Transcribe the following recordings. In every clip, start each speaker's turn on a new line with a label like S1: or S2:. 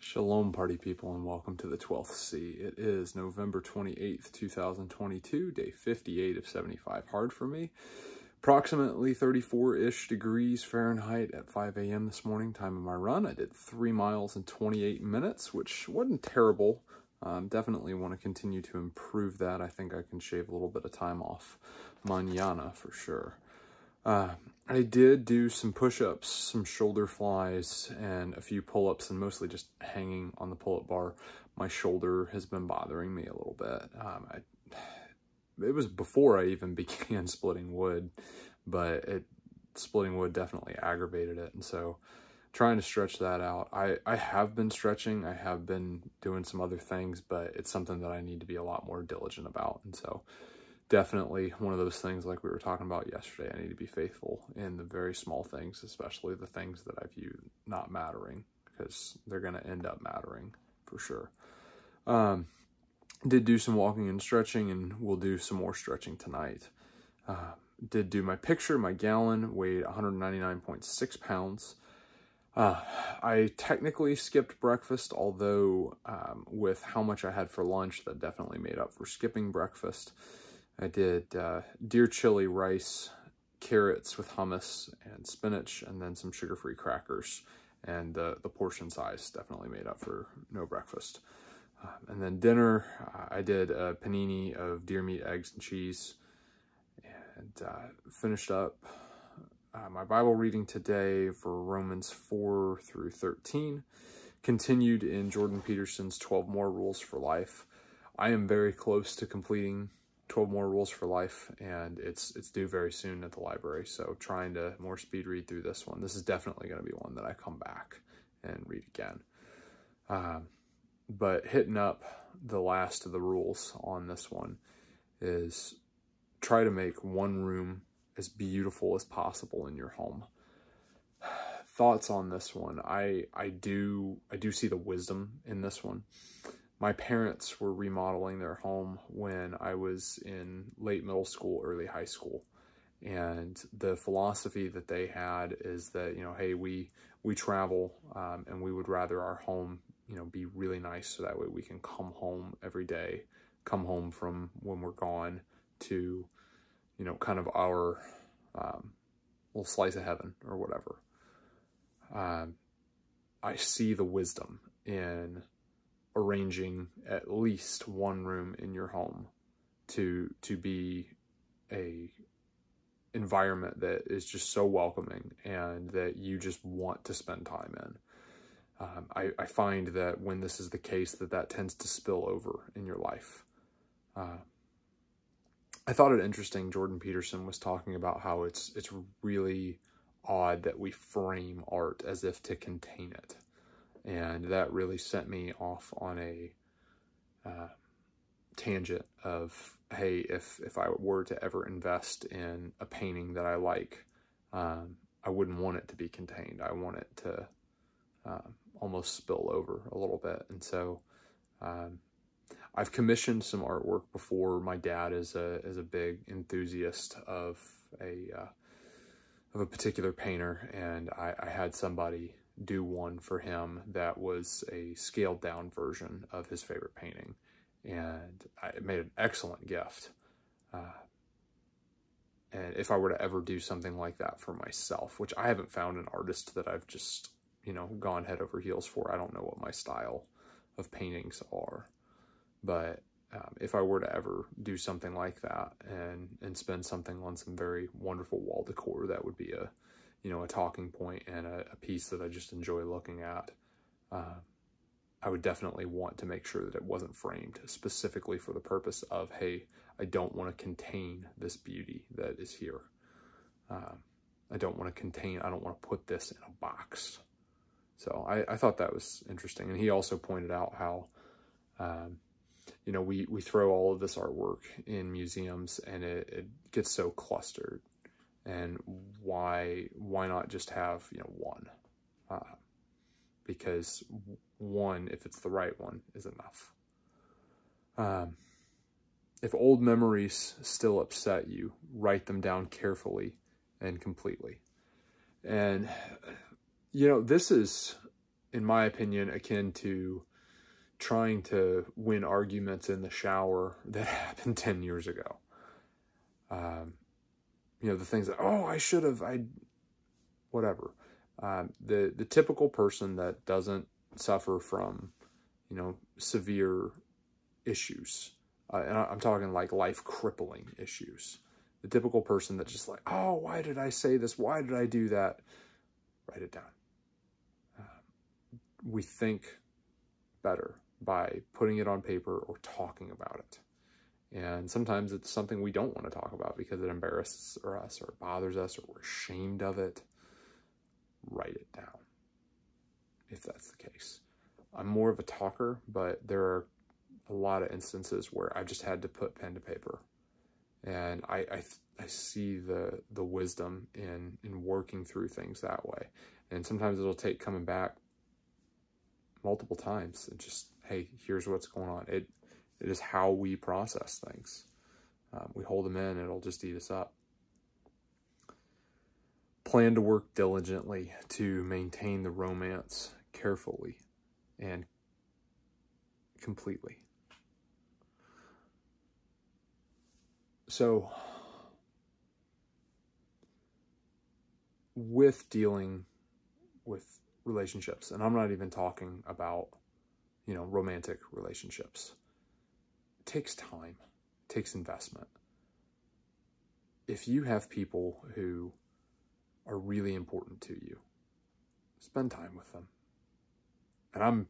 S1: Shalom, party people, and welcome to the 12th C. It is November 28th, 2022, day 58 of 75 hard for me. Approximately 34-ish degrees Fahrenheit at 5 a.m. this morning, time of my run. I did 3 miles in 28 minutes, which wasn't terrible. Definitely want to continue to improve that. I think I can shave a little bit of time off mañana for sure. I did do some push-ups, some shoulder flies, and a few pull-ups, and mostly just hanging on the pull-up bar. My shoulder has been bothering me a little bit. It was before I even began splitting wood, but splitting wood definitely aggravated it, and so trying to stretch that out. I have been stretching, I have been doing some other things, but it's something that I need to be a lot more diligent about, and so definitely one of those things like we were talking about yesterday. I need to be faithful in the very small things, especially the things that I view not mattering, because they're going to end up mattering for sure. Did do some walking and stretching, and we'll do some more stretching tonight. Did do my picture. My gallon weighed 199.6 pounds. I technically skipped breakfast, although with how much I had for lunch, that definitely made up for skipping breakfast. I did deer chili rice, carrots with hummus and spinach, and then some sugar-free crackers. And the portion size definitely made up for no breakfast. And then dinner, I did a panini of deer meat, eggs, and cheese. And finished up my Bible reading today for Romans 4 through 13. Continued in Jordan Peterson's 12 More Rules for Life. I am very close to completing 12 More Rules for Life, and it's due very soon at the library, so trying to more speed read through this one. This is definitely going to be one that I come back and read again. But hitting up the last of the rules on this one is try to make one room as beautiful as possible in your home. Thoughts on this one? I do see the wisdom in this one. My parents were remodeling their home when I was in late middle school, early high school. And the philosophy that they had is that, you know, hey, we travel and we would rather our home, you know, be really nice so that way we can come home every day, come home from when we're gone to, you know, kind of our little slice of heaven or whatever. I see the wisdom in arranging at least one room in your home to be a environment that is just so welcoming and that you just want to spend time in. I find that when this is the case, that tends to spill over in your life. I thought it interesting, Jordan Peterson was talking about how it's really odd that we frame art as if to contain it. And that really sent me off on a tangent of, hey, if I were to ever invest in a painting that I like, I wouldn't want it to be contained. I want it to almost spill over a little bit. And so I've commissioned some artwork before. My dad is a big enthusiast of a particular painter, and I had somebody do one for him that was a scaled down version of his favorite painting, and it made an excellent gift. And if I were to ever do something like that for myself, which I haven't found an artist that I've just, you know, gone head over heels for. I don't know what my style of paintings are, but if I were to ever do something like that and spend something on some very wonderful wall decor, that would be a, you know, a talking point and a piece that I just enjoy looking at. I would definitely want to make sure that it wasn't framed specifically for the purpose of, hey, I don't want to contain this beauty that is here. I don't want to put this in a box. So I thought that was interesting. And he also pointed out how, you know, we throw all of this artwork in museums and it gets so clustered. And why not just have, you know, one? Because one, if it's the right one, is enough. If old memories still upset you, write them down carefully and completely. And, you know, this is in my opinion, akin to trying to win arguments in the shower that happened 10 years ago. You know, the things that, oh, I should have, whatever. The typical person that doesn't suffer from, you know, severe issues, and I'm talking like life-crippling issues. The typical person that's just like, oh, why did I say this? Why did I do that? Write it down. We think better by putting it on paper or talking about it. And sometimes it's something we don't want to talk about because it embarrasses us or bothers us or we're ashamed of it. Write it down, if that's the case. I'm more of a talker, but there are a lot of instances where I've just had to put pen to paper. And I see the wisdom in working through things that way. And sometimes it'll take coming back multiple times and just, hey, here's what's going on. It is how we process things. We hold them in, it'll just eat us up. Plan to work diligently to maintain the romance carefully and completely. So, with dealing with relationships, and I'm not even talking about, you know, romantic relationships, it takes time, it takes investment. If you have people who are really important to you, spend time with them. And I'm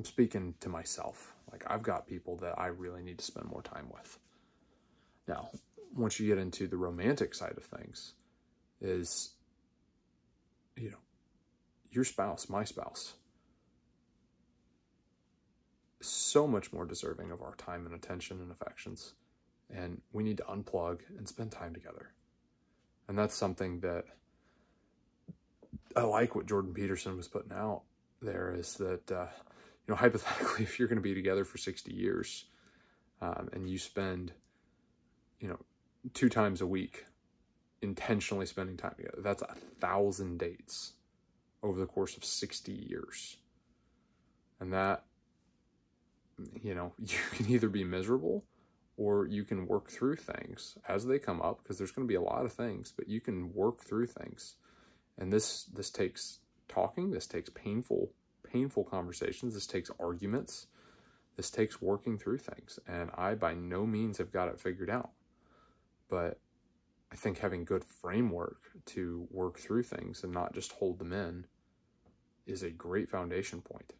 S1: speaking to myself. Like, I've got people that I really need to spend more time with. Now, once you get into the romantic side of things, is, you know, your spouse, my spouse, so much more deserving of our time and attention and affections. And we need to unplug and spend time together. And that's something that I like what Jordan Peterson was putting out there, is that, you know, hypothetically, if you're going to be together for 60 years and you spend, you know, 2 times a week intentionally spending time together, that's 1,000 dates over the course of 60 years. And that, you know, you can either be miserable or you can work through things as they come up, because there's going to be a lot of things, but you can work through things. And this takes talking, this takes painful conversations, this takes arguments, this takes working through things. And I by no means have got it figured out, but I think having good framework to work through things and not just hold them in is a great foundation point.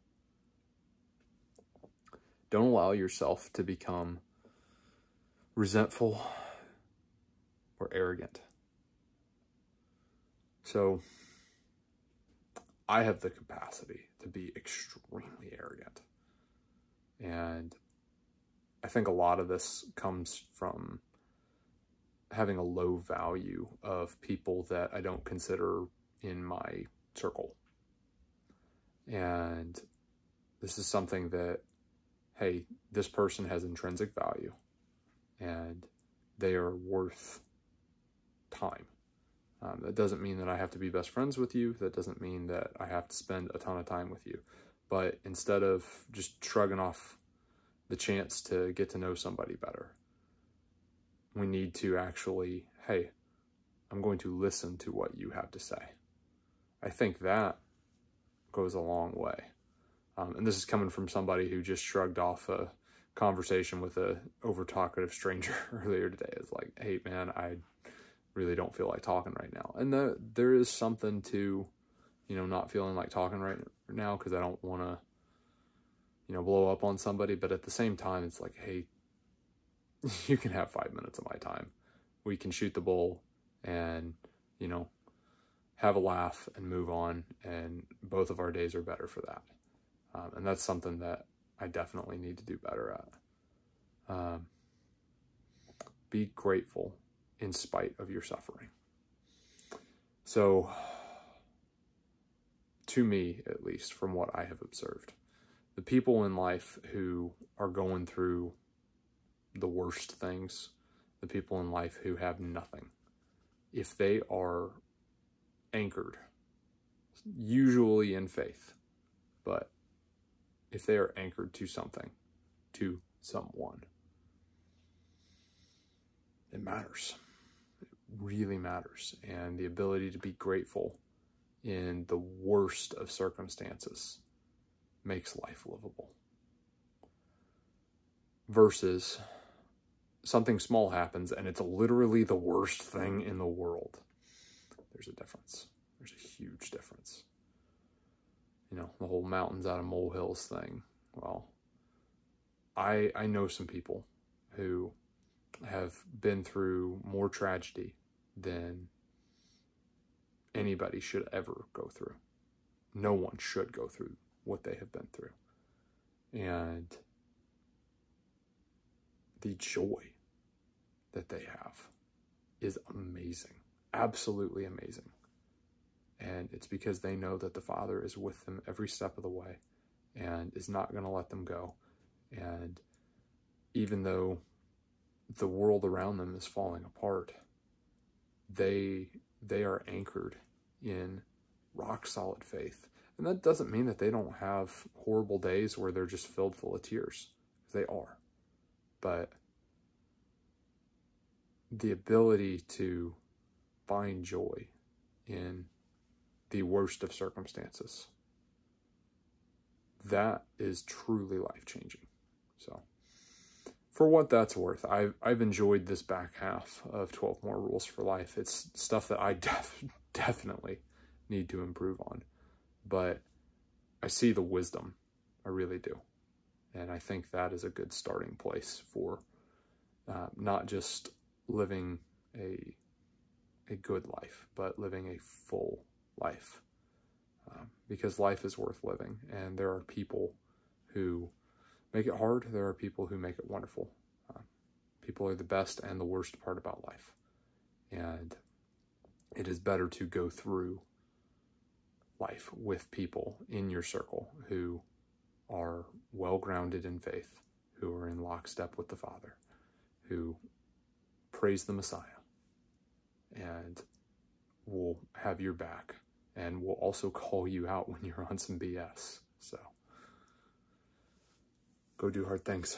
S1: Don't allow yourself to become resentful or arrogant. So I have the capacity to be extremely arrogant. And I think a lot of this comes from having a low value of people that I don't consider in my circle. And this is something that, hey, this person has intrinsic value and they are worth time. That doesn't mean that I have to be best friends with you. That doesn't mean that I have to spend a ton of time with you. But instead of just shrugging off the chance to get to know somebody better, we need to actually, hey, I'm going to listen to what you have to say. I think that goes a long way. And this is coming from somebody who just shrugged off a conversation with a over-talkative stranger earlier today. It's like, hey, man, I really don't feel like talking right now. And there is something to, you know, not feeling like talking right now because I don't want to, you know, blow up on somebody. But at the same time, it's like, hey, you can have 5 minutes of my time. We can shoot the bull and, you know, have a laugh and move on. And both of our days are better for that. And that's something that I definitely need to do better at. Be grateful in spite of your suffering. So, to me, at least, from what I have observed, the people in life who are going through the worst things, the people in life who have nothing, if they are anchored usually in faith, but if they are anchored to something, to someone, it matters. It really matters. And the ability to be grateful in the worst of circumstances makes life livable. Versus something small happens and it's literally the worst thing in the world. There's a difference. There's a huge difference. You know, the whole mountains out of molehills thing. Well, I know some people who have been through more tragedy than anybody should ever go through. No one should go through what they have been through. And the joy that they have is amazing. Absolutely amazing. And it's because they know that the Father is with them every step of the way and is not going to let them go. And even though the world around them is falling apart, they are anchored in rock solid faith. And that doesn't mean that they don't have horrible days where they're just filled full of tears. They are. But the ability to find joy in the worst of circumstances, that is truly life-changing. So for what that's worth, I've enjoyed this back half of 12 More Rules for Life. It's stuff that I definitely need to improve on, but I see the wisdom. I really do. And I think that is a good starting place for not just living a good life, but living a full life. Because life is worth living, and there are people who make it hard. There are people who make it wonderful. People are the best and the worst part about life. And it is better to go through life with people in your circle who are well-grounded in faith, who are in lockstep with the Father, who praise the Messiah, and will have your back, and will also call you out when you're on some BS. So, go do hard things.